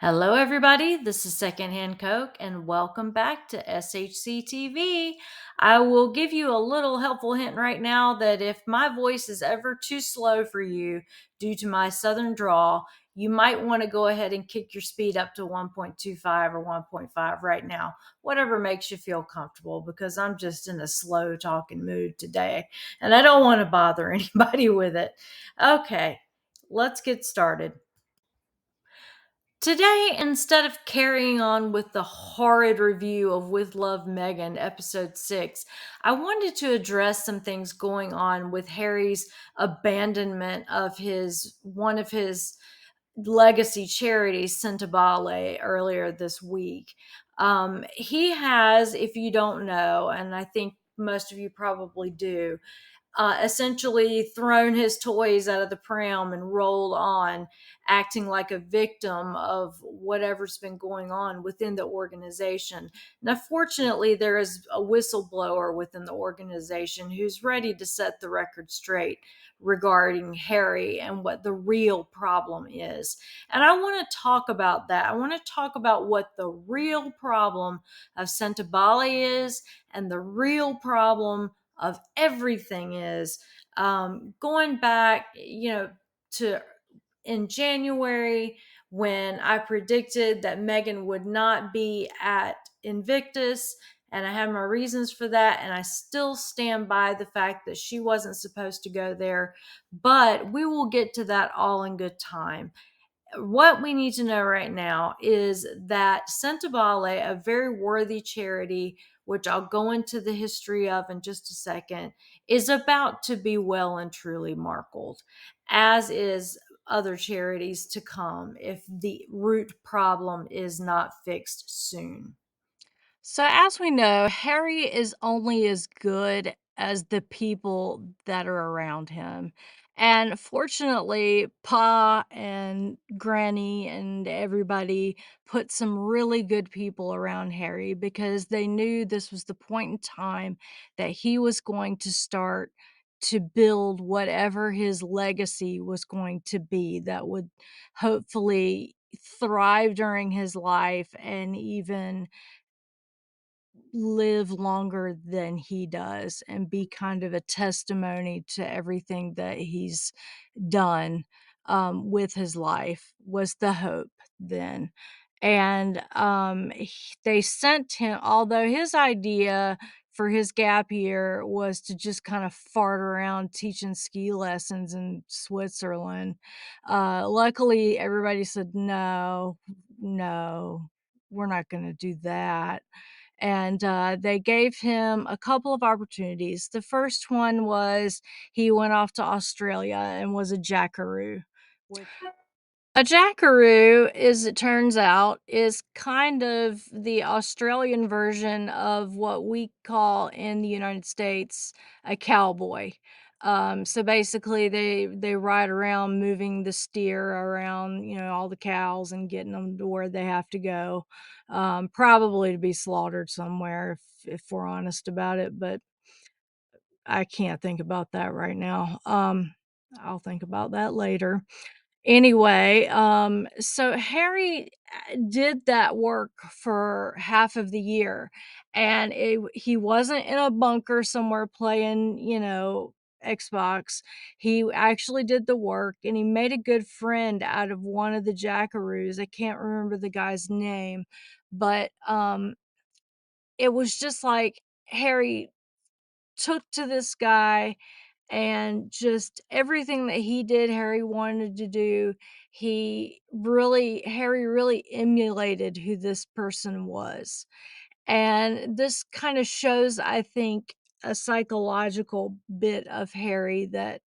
Hello, everybody. This is Secondhand Coke, and welcome back to SHC TV. I will give you a little helpful hint right now that if my voice is ever too slow for you due to my southern drawl, you might want to go ahead and kick your speed up to 1.25 or 1.5 right now, whatever makes you feel comfortable, because I'm just in a slow talking mood today, and I don't want to bother anybody with it. Okay, let's get started. Today, instead of carrying on with the horrid review of With Love Megan, episode 6, I wanted to address some things going on with Harry's abandonment of one of his legacy charities, Sentebale, earlier this week. He has, if you don't know, and I think most of you probably do, essentially thrown his toys out of the pram and rolled on, acting like a victim of whatever's been going on within the organization. Now, fortunately, there is a whistleblower within the organization who's ready to set the record straight regarding Harry and what the real problem is. And I want to talk about that. I want to talk about what the real problem of Sentebale is and the real problem of everything is. Going back, to in January, when I predicted that Megan would not be at Invictus, and I had my reasons for that, and I still stand by the fact that she wasn't supposed to go there, but we will get to that all in good time. What we need to know right now is that Sentebale, a very worthy charity, which I'll go into the history of in just a second, is about to be well and truly markled, as is other charities to come if the root problem is not fixed soon. So, as we know, Harry is only as good as the people that are around him. And fortunately, Pa and Granny and everybody put some really good people around Harry because they knew this was the point in time that he was going to start to build whatever his legacy was going to be that would hopefully thrive during his life and even live longer than he does and be kind of a testimony to everything that he's done, with his life was the hope then. And, they sent him although his idea for his gap year was to just kinda fart around teaching ski lessons in Switzerland, luckily, everybody said, "No, no, we're not gonna do that." And they gave him a couple of opportunities. The first one was he went off to Australia and was a jackaroo. Which a jackaroo, as it turns out, is kind of the Australian version of what we call in the United States a cowboy. So basically, they ride around moving the steer around, all the cows and getting them to where they have to go, probably to be slaughtered somewhere if we're honest about it. But I can't think about that right now. I'll think about that later. Anyway, so Harry, did that work for half of the year, and he wasn't in a bunker somewhere playing, Xbox. He actually did the work, and he made a good friend out of one of the jackaroos. I can't remember the guy's name, but, it was just like Harry took to this guy and just everything that he did, Harry wanted to do. Harry really emulated who this person was. And this kind of shows, I think, a psychological bit of Harry that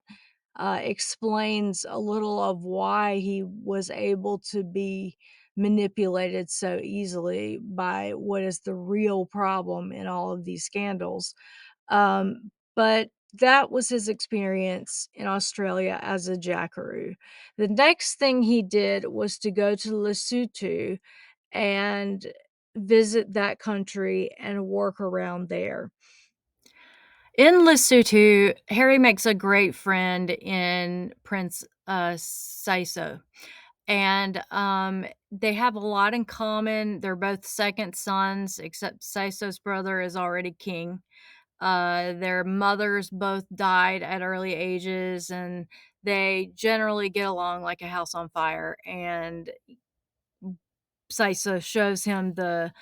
explains a little of why he was able to be manipulated so easily by what is the real problem in all of these scandals. But that was his experience in Australia as a jackaroo. The next thing he did was to go to Lesotho and visit that country and work around there. In Lesotho, Harry makes a great friend in Prince Saiso. and they have a lot in common. They're both second sons, except Saiso's brother is already king. Their mothers both died at early ages, and they generally get along like a house on fire. And Saiso shows him the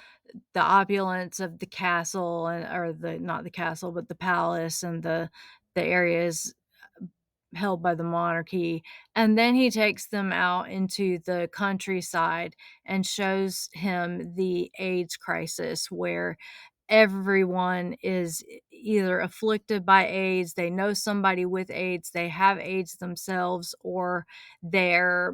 opulence of the castle, and or the not the castle, but the palace, and the areas held by the monarchy, and then he takes them out into the countryside and shows him the AIDS crisis, where everyone is either afflicted by AIDS, they know somebody with AIDS, they have AIDS themselves, or their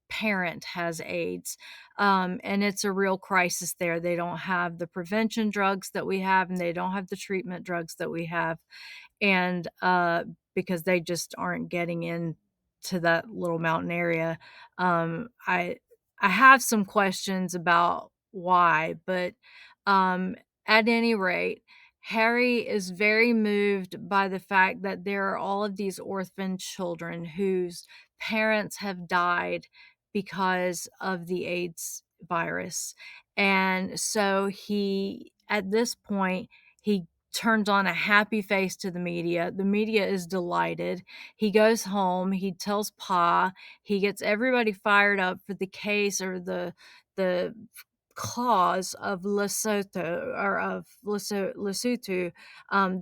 parent has AIDS. And it's a real crisis there. They don't have the prevention drugs that we have, and they don't have the treatment drugs that we have. And because they just aren't getting in to that little mountain area. Um, I I have some questions about why, but um, at any rate, Harry is very moved by the fact that there are all of these orphan children whose parents have died because of the AIDS virus. And so at this point, he turns on a happy face to the media. The media is delighted. He goes home, he tells Pa, he gets everybody fired up for the case, or the cause of Lesotho, or of Lesotho,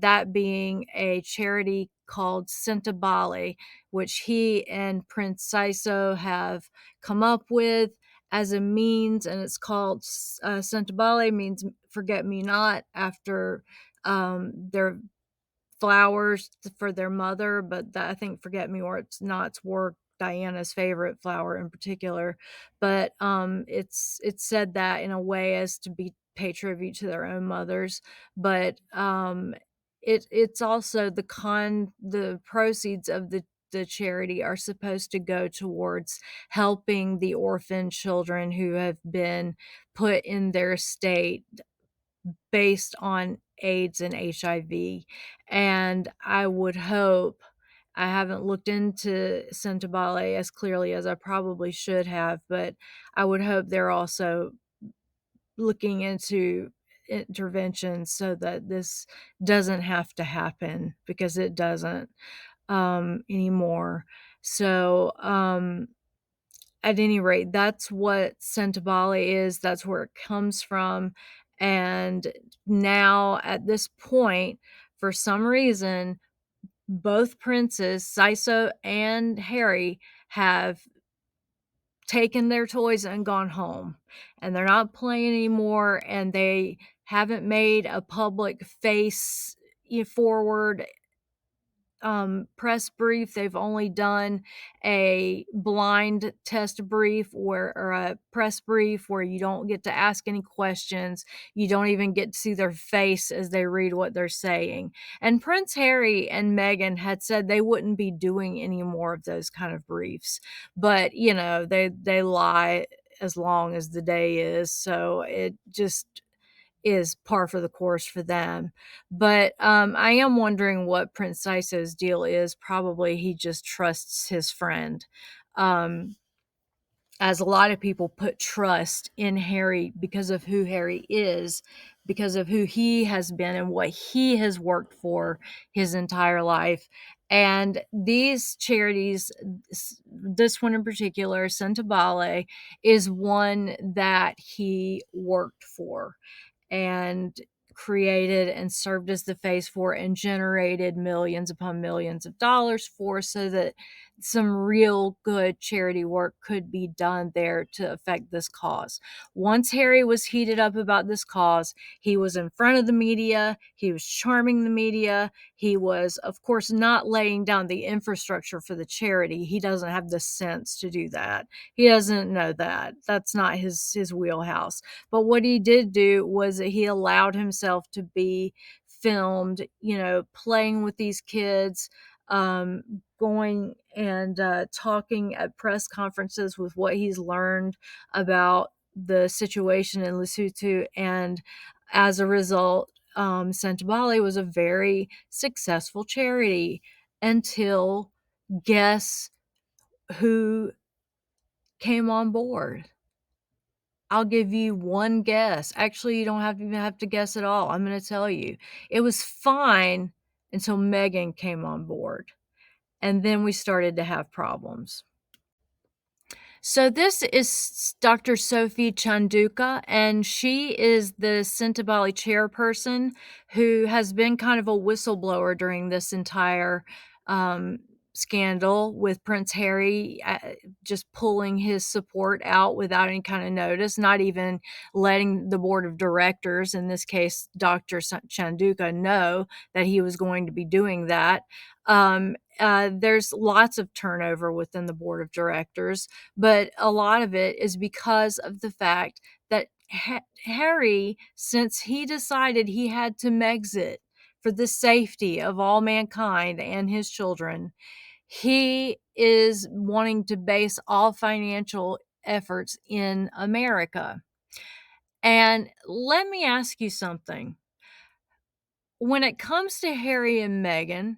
that being a charity called Sentebale, which he and Prince Saiso have come up with as a means, and it's called Sentebale, means forget me not, after their flowers for their mother, but that, I think, forget me or it's nots were Diana's favorite flower in particular. But it's said that in a way as to pay tribute to their own mothers. But it's also the proceeds of the charity are supposed to go towards helping the orphan children who have been put in their state based on AIDS and HIV. And I would hope, I haven't looked into Sentebale as clearly as I probably should have, but I would hope they're also looking into interventions so that this doesn't have to happen, because it doesn't anymore. So, at any rate, that's what Sentebale is, that's where it comes from, and now, at this point, for some reason, both princes, Saiso and Harry, have taken their toys and gone home, and they're not playing anymore, and they haven't made a public face forward press brief. They've only done a blind test brief, or a press brief where you don't get to ask any questions. You don't even get to see their face as they read what they're saying. And Prince Harry and Meghan had said they wouldn't be doing any more of those kind of briefs. But, they lie as long as the day is. So it just is par for the course for them. But I am wondering what Prince Siso's deal is. Probably he just trusts his friend. Um, as a lot of people put trust in Harry because of who Harry is, because of who he has been and what he has worked for his entire life. And these charities, this one in particular, Sentebale, is one that he worked for and created and served as the face for and generated millions upon millions of dollars for, so that some real good charity work could be done there to affect this cause. Once Harry was heated up about this cause, he was in front of the media, he was charming the media, he was, of course, not laying down the infrastructure for the charity. He doesn't have the sense to do that. He doesn't know that. That's not his wheelhouse. But what he did do was that he allowed himself to be filmed, playing with these kids, going and talking at press conferences with what he's learned about the situation in Lesotho. And as a result, Sentebale was a very successful charity until, guess who came on board. I'll give you one guess. Actually, you don't even have to guess at all. I'm gonna tell you. It was fine until Megan came on board, and then we started to have problems. So this is Dr. Sophie Chanduka, and she is the Sentebale chairperson who has been kind of a whistleblower during this entire um, scandal with Prince Harry just pulling his support out without any kind of notice, not even letting the board of directors, in this case Dr. Chanduka, know that he was going to be doing that. There's lots of turnover within the board of directors, but a lot of it is because of the fact that Harry, since he decided he had to Megxit for the safety of all mankind and his children, he is wanting to base all financial efforts in America. And let me ask you something. When it comes to Harry and Meghan,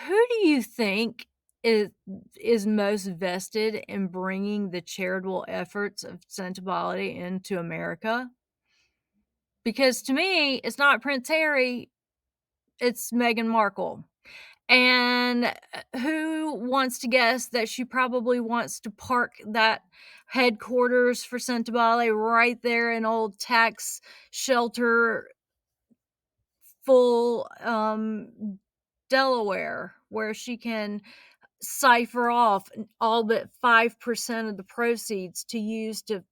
who do you think is is most vested in bringing the charitable efforts of Sentebale into America? Because to me, it's not Prince Harry, it's Meghan Markle. And who wants to guess that she probably wants to park that headquarters for Sentebale right there in old tax shelter full Delaware, where she can cipher off all but 5% of the proceeds to use to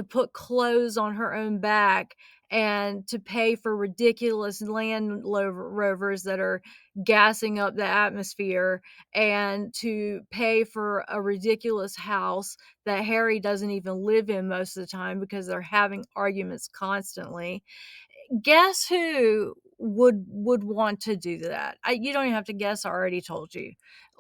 put clothes on her own back and to pay for ridiculous land rovers that are gassing up the atmosphere, and to pay for a ridiculous house that Harry doesn't even live in most of the time because they're having arguments constantly. Guess who would want to do that? You don't even have to guess, I already told you,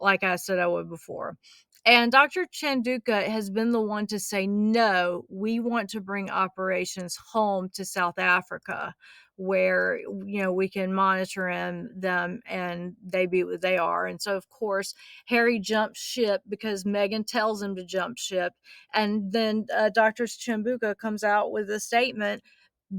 like I said I would before. And Dr. Chanduka has been the one to say, "No, we want to bring operations home to South Africa, where, we can monitor them and they be what they are." And so, of course, Harry jumps ship because Meghan tells him to jump ship. And then Dr. Chanduka comes out with a statement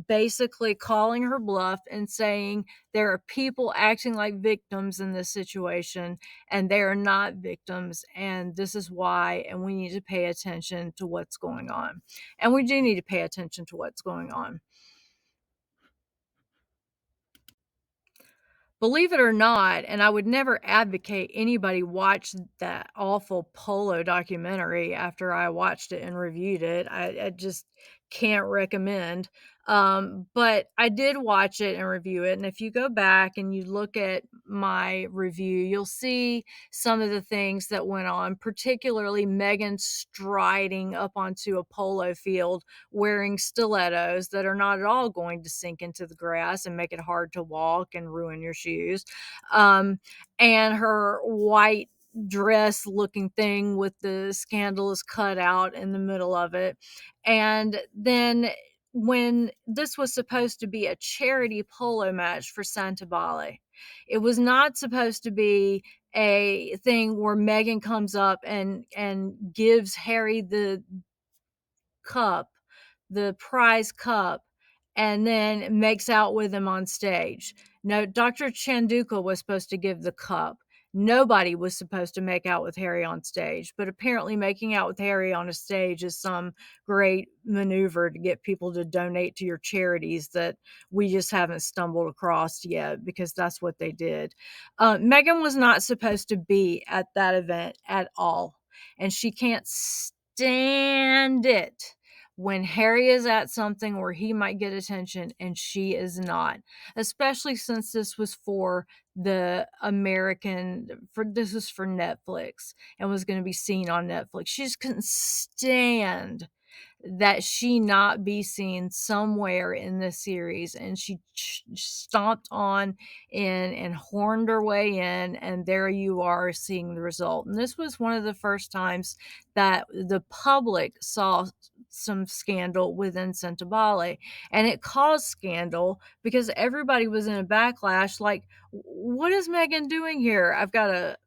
basically calling her bluff and saying there are people acting like victims in this situation, and they are not victims, and this is why, and we need to pay attention to what's going on. And we do need to pay attention to what's going on. Believe it or not, and I would never advocate anybody watch that awful Polo documentary after I watched it and reviewed it. I just can't recommend. But I did watch it and review it. And if you go back and you look at my review, you'll see some of the things that went on, particularly Megan striding up onto a polo field wearing stilettos that are not at all going to sink into the grass and make it hard to walk and ruin your shoes. Um, and her white dress looking thing with the scandalous cutout in the middle of it. And then when this was supposed to be a charity polo match for Sentebale, it was not supposed to be a thing where Megan comes up and gives Harry the cup, the prize cup, and then makes out with him on stage. No, Dr. Chanduka was supposed to give the cup. Nobody was supposed to make out with Harry on stage, but apparently making out with Harry on a stage is some great maneuver to get people to donate to your charities that we just haven't stumbled across yet, because that's what they did. Megan was not supposed to be at that event at all, and she can't stand it when Harry is at something where he might get attention and she is not, especially since this was for this was for Netflix and was going to be seen on Netflix. She just couldn't stand that she not be seen somewhere in this series, and she stomped on in and horned her way in, and there you are seeing the result. And this was one of the first times that the public saw some scandal within Sentebale, and it caused scandal because everybody was in a backlash, like, What is Megan doing here?" I've got a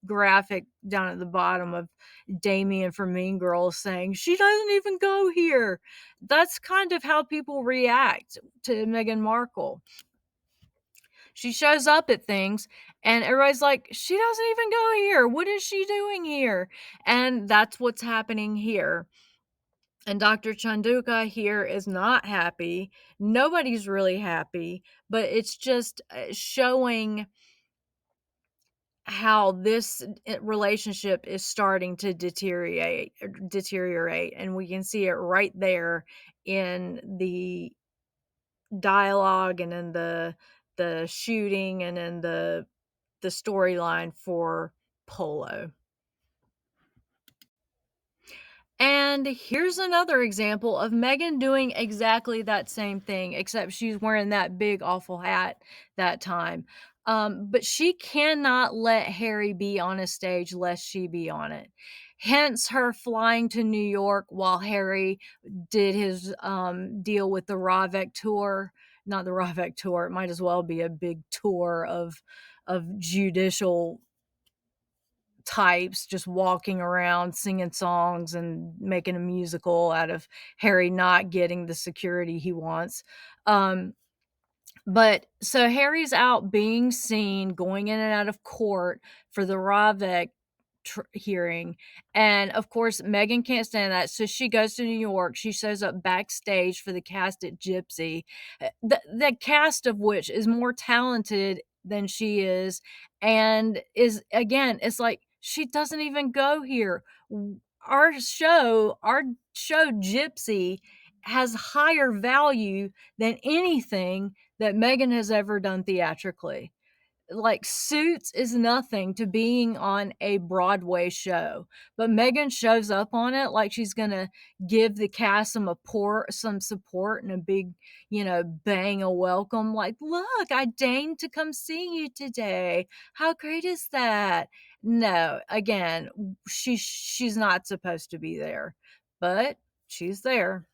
graphic down at the bottom of Damien from Mean Girls saying, "She doesn't even go here." That's kind of how people react to Meghan Markle. She shows up at things and everybody's like, "She doesn't even go here. What is she doing here?" And that's what's happening here. And Dr. Chanduka here is not happy. Nobody's really happy, but it's just showing how this relationship is starting to deteriorate, and we can see it right there in the dialogue and in the shooting and in the storyline for Polo. And here's another example of Megan doing exactly that same thing, except she's wearing that big awful hat that time. But she cannot let Harry be on a stage lest she be on it. Hence her flying to New York while Harry did his deal with the Ravek tour. Not the Ravek tour, it might as well be a big tour of judicial types just walking around singing songs and making a musical out of Harry not getting the security he wants. Um, but so Harry's out being seen going in and out of court for the Ravek hearing. And of course, Megan can't stand that. So she goes to New York. She shows up backstage for the cast at Gypsy, the cast of which is more talented than she is. And is again, it's like she doesn't even go here. Our show Gypsy has higher value than anything that Megan has ever done theatrically. Like, Suits is nothing to being on a Broadway show, but Megan shows up on it like she's gonna give the cast some support and a big, bang a welcome, like, "Look, I deigned to come see you today. How great is that?" No, again, she's not supposed to be there, but she's there.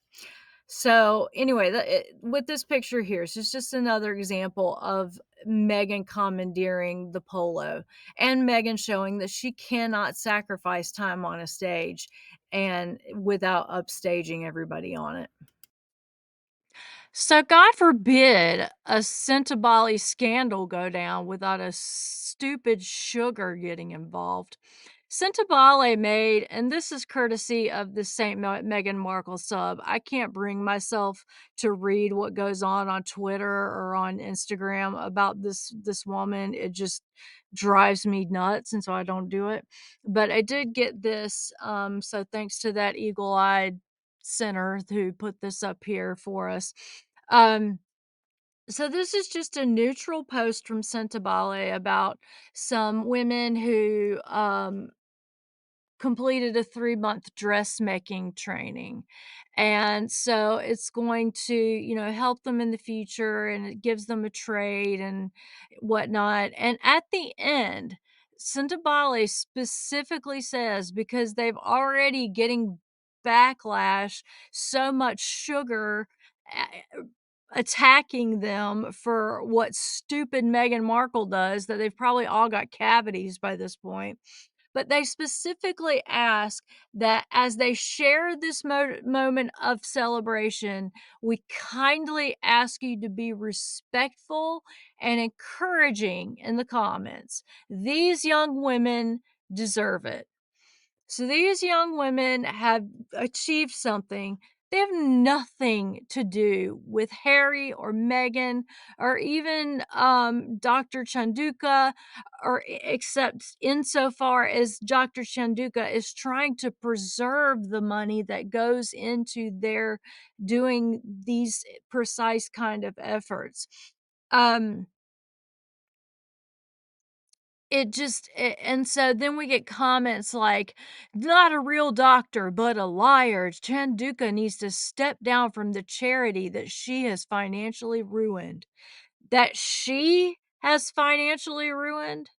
So anyway, with this picture here, so it's just another example of Megan commandeering the polo and Megan showing that she cannot sacrifice time on a stage and without upstaging everybody on it. So God forbid a Sentebale scandal go down without a stupid sugar getting involved. Sentebale made, and this is courtesy of the Meghan Markle sub. I can't bring myself to read what goes on Twitter or on Instagram about this woman. It just drives me nuts, and so I don't do it. But I did get this, so thanks to that eagle-eyed sinner who put this up here for us. Um, so this is just a neutral post from Sentebale about some women who completed a 3-month dressmaking training. And so it's going to, help them in the future, and it gives them a trade and whatnot. And at the end, Sentebale specifically says, because they've already getting backlash, so much sugar attacking them for what stupid Meghan Markle does, that they've probably all got cavities by this point. But they specifically ask that as they share this moment of celebration, we kindly ask you to be respectful and encouraging in the comments. These young women deserve it. So these young women have achieved something. They have nothing to do with Harry or Meghan or even Dr. Chanduka, or except insofar as Dr. Chanduka is trying to preserve the money that goes into their doing these precise kind of efforts. Um, and so then we get comments like, "Not a real doctor, but a liar. Chanduka needs to step down from the charity that she has financially ruined." That she has financially ruined?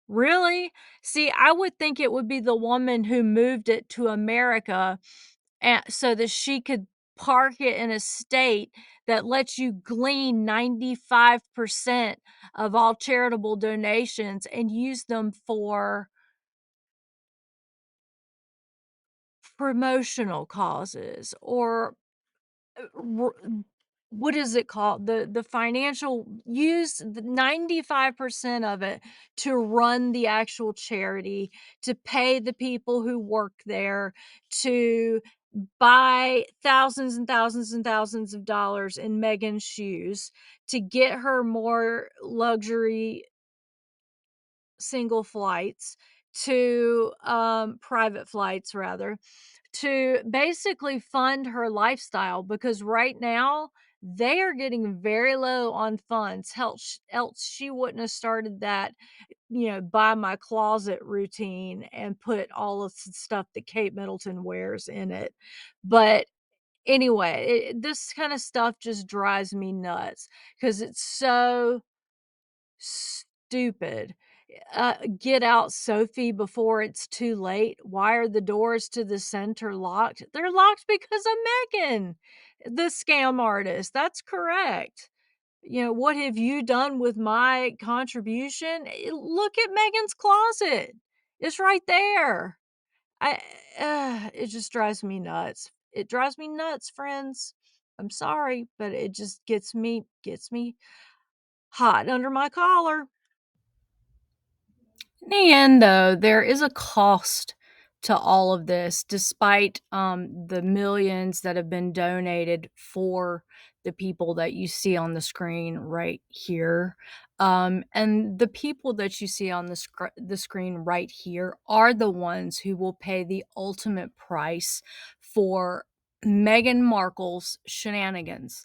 Really? See, I would think it would be the woman who moved it to America so that she could park it in a state that lets you glean 95% of all charitable donations and use them for promotional causes or r what is it called? The financial use the 95% of it to run the actual charity, to pay the people who work there, to buy thousands and thousands and thousands of dollars in Megan's shoes, to get her more luxury single flights, to, private flights rather, to basically fund her lifestyle because right now they are getting very low on funds. Else she wouldn't have started that, buy my closet routine and put all of the stuff that Kate Middleton wears in it. But anyway, this kind of stuff just drives me nuts because it's so stupid. Get out, Sophie, before it's too late. Why are the doors to the center locked? They're locked because of Megan, the scam artist. That's correct. What have you done with my contribution? Look at Megan's closet. It's right there. I it just drives me nuts. It drives me nuts, friends. I'm sorry, but it just gets me hot under my collar. In the end, though, there is a cost to all of this, despite the millions that have been donated for the people that you see on the screen right here. And the people that you see on the screen right here are the ones who will pay the ultimate price for Meghan Markle's shenanigans.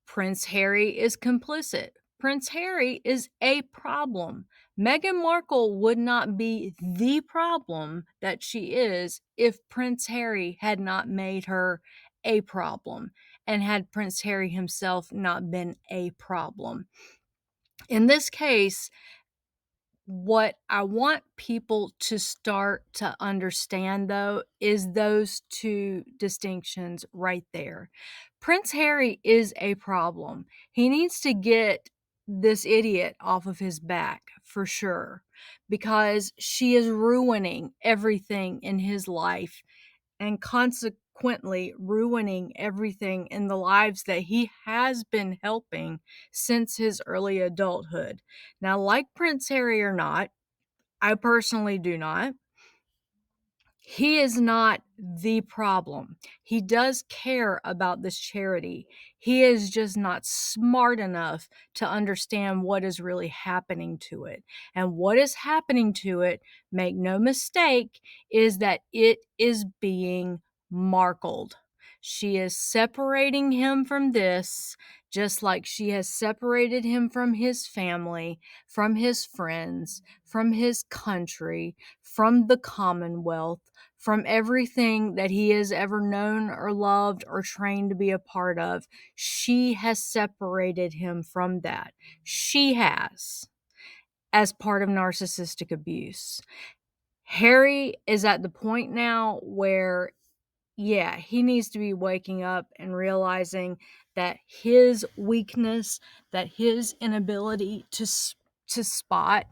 Prince Harry is complicit. Prince Harry is a problem. Meghan Markle would not be the problem that she is if Prince Harry had not made her a problem and had Prince Harry himself not been a problem. In this case, what I want people to start to understand, though, is those two distinctions right there. Prince Harry is a problem. He needs to get this idiot off of his back for sure because she is ruining everything in his life and consequently ruining everything in the lives that he has been helping since his early adulthood. Now, like Prince Harry or not, I personally do not. He is not the problem. He does care about this charity. He is just not smart enough to understand what is really happening to it. And what is happening to it, make no mistake, is that it is being markled. She is separating him from this, just like she has separated him from his family, from his friends, from his country, from the Commonwealth, from everything that he has ever known or loved or trained to be a part of. She has separated him from that. She has, as part of narcissistic abuse. Harry is at the point now where, yeah, he needs to be waking up and realizing that his weakness, that his inability to spot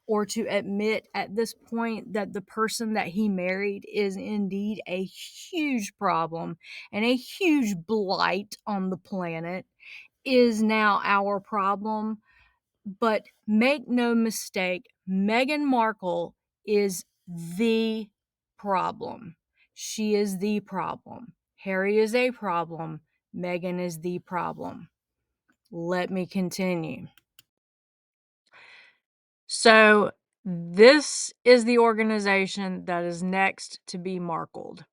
or to admit at this point that the person that he married is indeed a huge problem and a huge blight on the planet is now our problem. But make no mistake, Meghan Markle is the problem. She is the problem. Harry is a problem. Meghan is the problem. Let me continue. So, this is the organization that is next to be markled.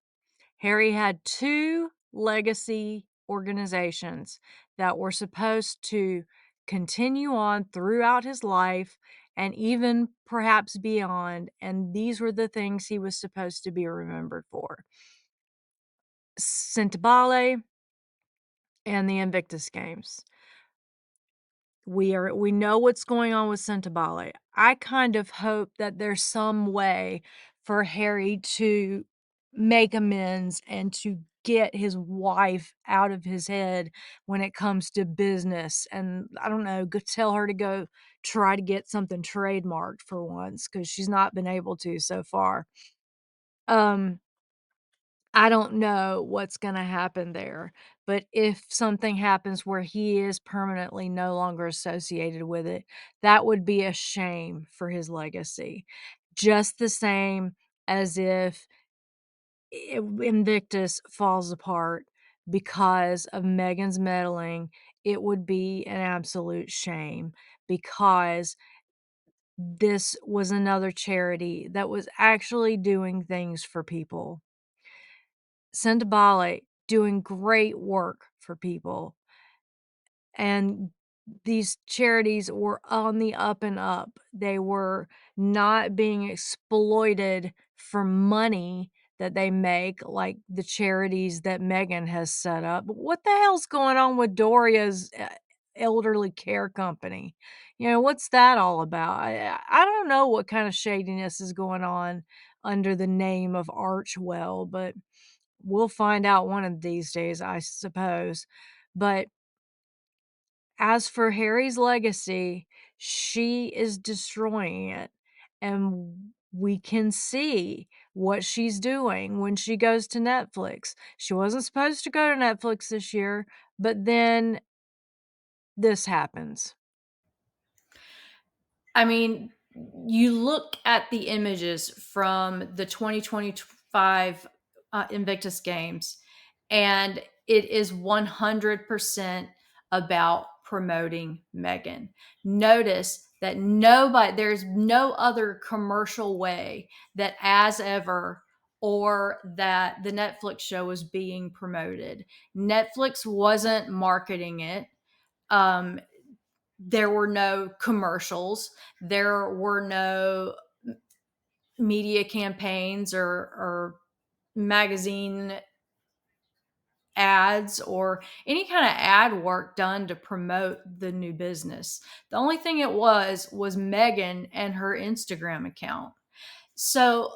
Harry had two legacy organizations that were supposed to continue on throughout his life and even perhaps beyond, and these were the things he was supposed to be remembered for: Sentebale and the Invictus Games. We know what's going on with Sentebale. I kind of hope that there's some way for Harry to make amends and to get his wife out of his head when it comes to business, and I don't know, go tell her to go try to get something trademarked for once, because she's not been able to so far. Um, I don't know what's gonna happen there, but if something happens where he is permanently no longer associated with it, that would be a shame for his legacy. Just the same as if Invictus falls apart because of Megan's meddling, it would be an absolute shame, because this was another charity that was actually doing things for people. Sentebale doing great work for people, and these charities were on the up and up. They were not being exploited for money that they make, like the charities that Megan has set up. But what the hell's going on with Doria's elderly care company? You know, what's that all about? I don't know what kind of shadiness is going on under the name of Archwell, but we'll find out one of these days, I suppose. But as for Harry's legacy, she is destroying it, and we can see what she's doing when she goes to Netflix. She wasn't supposed to go to Netflix this year, but then this happens. I mean, you look at the images from the 2025 Invictus Games, and it is 100% about promoting Megan. Notice that there's no other commercial way that As Ever or that the Netflix show was being promoted. Netflix wasn't marketing it. Um, there were no commercials, there were no media campaigns or magazine ads or any kind of ad work done to promote the new business. The only thing it was Megan and her Instagram account. So,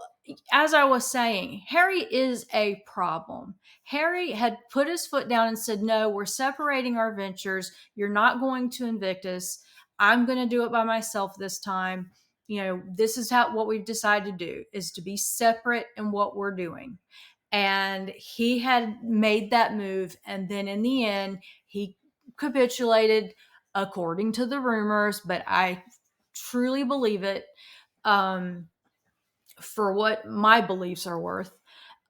as I was saying, Harry is a problem. Harry had put his foot down and said, "No, we're separating our ventures. You're not going to Invictus. I'm going to do it by myself this time. You know, this is what we've decided to do is to be separate in what we're doing." And he had made that move. And then in the end, he capitulated according to the rumors, but I truly believe it. Um, for what my beliefs are worth.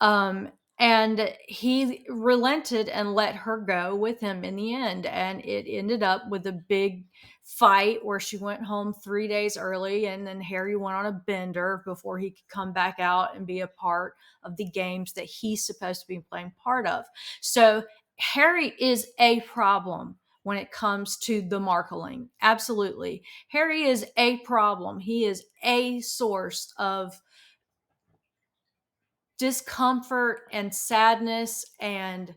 Um, and he relented and let her go with him in the end. And it ended up with a big fight where she went home 3 days early, and then Harry went on a bender before he could come back out and be a part of the games that he's supposed to be playing part of. So Harry is a problem when it comes to the marketing. Absolutely. Harry is a problem. He is a source of discomfort and sadness and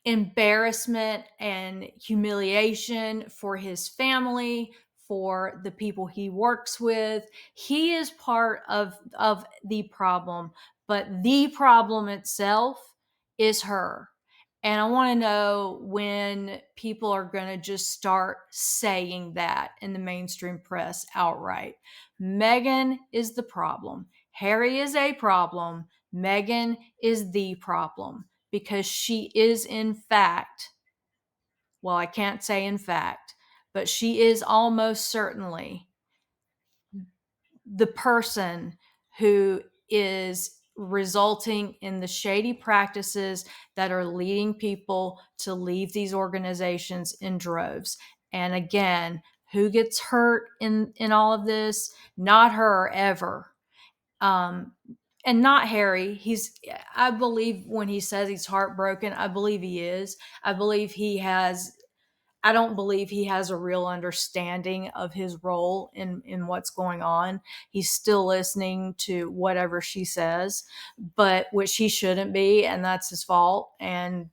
embarrassment and humiliation for his family, for the people he works with. He is part of the problem, but the problem itself is her. And I want to know when people are going to just start saying that in the mainstream press outright. Meghan is the problem. Harry is a problem. Meghan is the problem because she is, in fact, well, I can't say in fact, but she is almost certainly the person who is resulting in the shady practices that are leading people to leave these organizations in droves. And again, who gets hurt in all of this? Not her ever. Um, and not Harry. I believe when he says he's heartbroken, I believe he is. I believe he has, I don't believe he has a real understanding of his role in what's going on. He's still listening to whatever she says, but which he shouldn't be, and that's his fault. And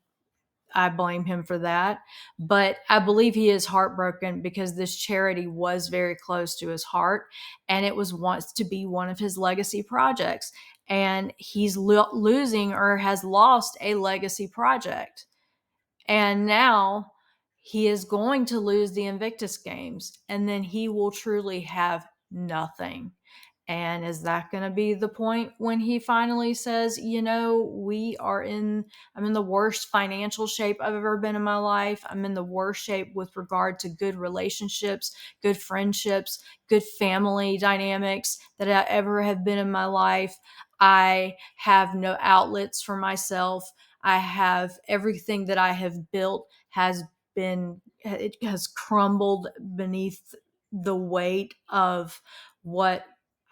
I blame him for that. But I believe he is heartbroken because this charity was very close to his heart and it was wants to be one of his legacy projects. and he's losing or has lost a legacy project. And now he is going to lose the Invictus games, and then he will truly have nothing. And is that going to be the point when he finally says, I'm in the worst financial shape I've ever been in my life. I'm in the worst shape with regard to good relationships, good friendships, good family dynamics that I ever have been in my life. I have no outlets for myself. I have everything that I have built it has crumbled beneath the weight of what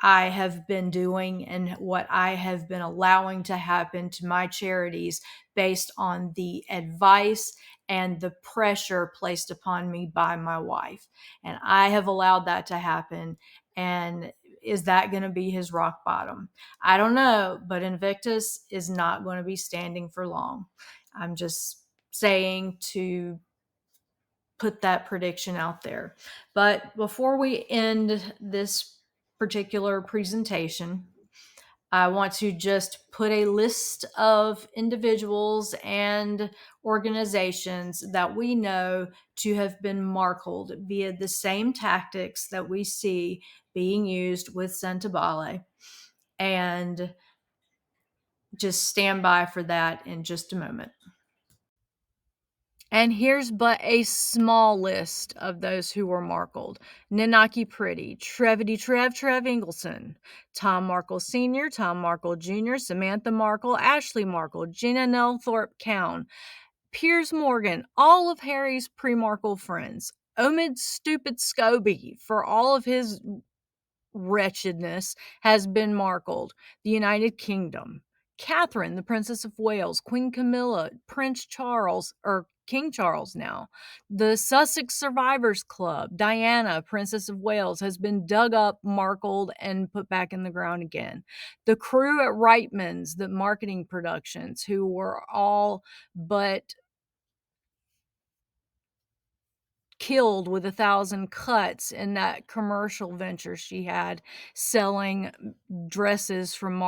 I have been doing and what I have been allowing to happen to my charities based on the advice and the pressure placed upon me by my wife. And I have allowed that to happen. And is that going to be his rock bottom? I don't know, but Invictus is not going to be standing for long. I'm just saying to put that prediction out there. But before we end this particular presentation, I want to just put a list of individuals and organizations that we know to have been markled via the same tactics that we see being used with Sentebale, and just stand by for that in just a moment. And here's but a small list of those who were markled: Nanaki Pretty, Trevity Trev Ingleson, Tom Markle Sr., Tom Markle Jr., Samantha Markle, Ashley Markle, Gina Nelthorpe Cown, Piers Morgan, all of Harry's pre-Markle friends, Omid Stupid Scobie, for all of his wretchedness, has been markled. The United Kingdom, Catherine, the Princess of Wales, Queen Camilla, Prince Charles, or King Charles now, the Sussex Survivors Club, Diana, Princess of Wales, has been dug up, markled, and put back in the ground again. The crew at Reitman's, the marketing productions, who were all but killed with 1,000 cuts in that commercial venture she had selling dresses from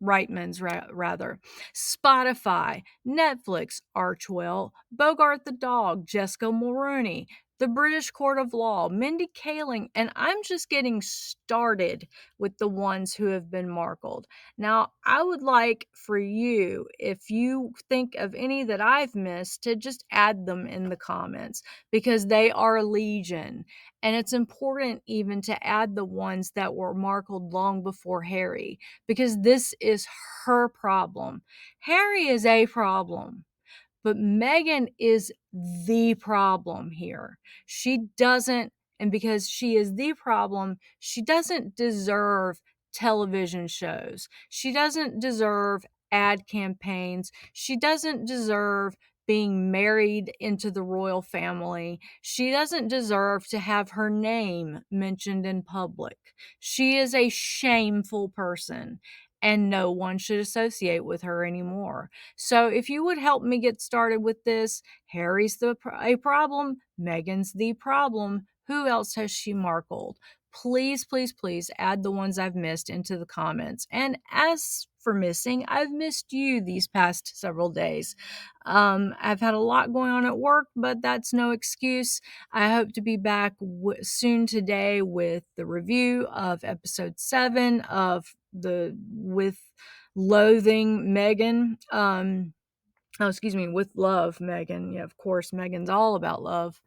Reitman's, rather. Spotify, Netflix, Archwell, Bogart the Dog, Jessica Mulrooney, the British Court of Law, Mindy Kaling, and I'm just getting started with the ones who have been markled. Now, I would like for you, if you think of any that I've missed, to just add them in the comments, because they are legion. And it's important even to add the ones that were markled long before Harry, because this is her problem. Harry is a problem, but Meghan is the problem here. She doesn't, and because she is the problem, she doesn't deserve television shows. She doesn't deserve ad campaigns. She doesn't deserve being married into the royal family. She doesn't deserve to have her name mentioned in public. She is a shameful person, and no one should associate with her anymore. So if you would help me get started with this, Harry's a problem, Meghan's the problem. Who else has she markled? Please, please, please add the ones I've missed into the comments. And as for missing, I've missed you these past several days. I've had a lot going on at work, but that's no excuse. I hope to be back soon today with the review of episode 7 of the With Loathing Meghan. With Love Meghan. Yeah, of course, Meghan's all about love.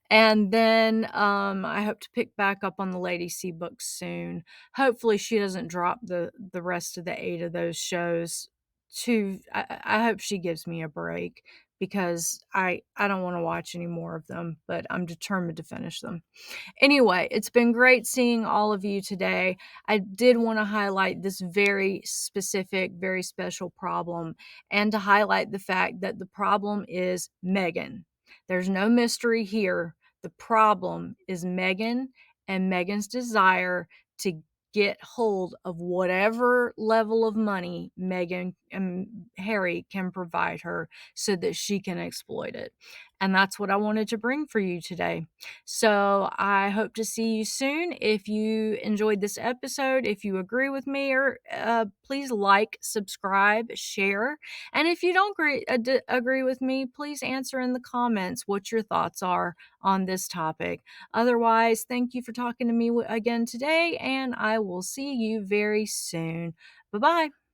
And then I hope to pick back up on the Lady C books soon. Hopefully she doesn't drop the rest of the 8 of those shows. I hope she gives me a break, because I don't want to watch any more of them, but I'm determined to finish them. Anyway, it's been great seeing all of you today. I did want to highlight this very specific, very special problem, and to highlight the fact that the problem is Meghan. There's no mystery here. The problem is Meghan and Meghan's desire to get hold of whatever level of money Harry can provide her so that she can exploit it. And that's what I wanted to bring for you today. So I hope to see you soon. If you enjoyed this episode, if you agree with me, or please like, subscribe, share. And if you don't agree with me, please answer in the comments what your thoughts are on this topic. Otherwise, thank you for talking to me again today, and I will see you very soon. Bye bye.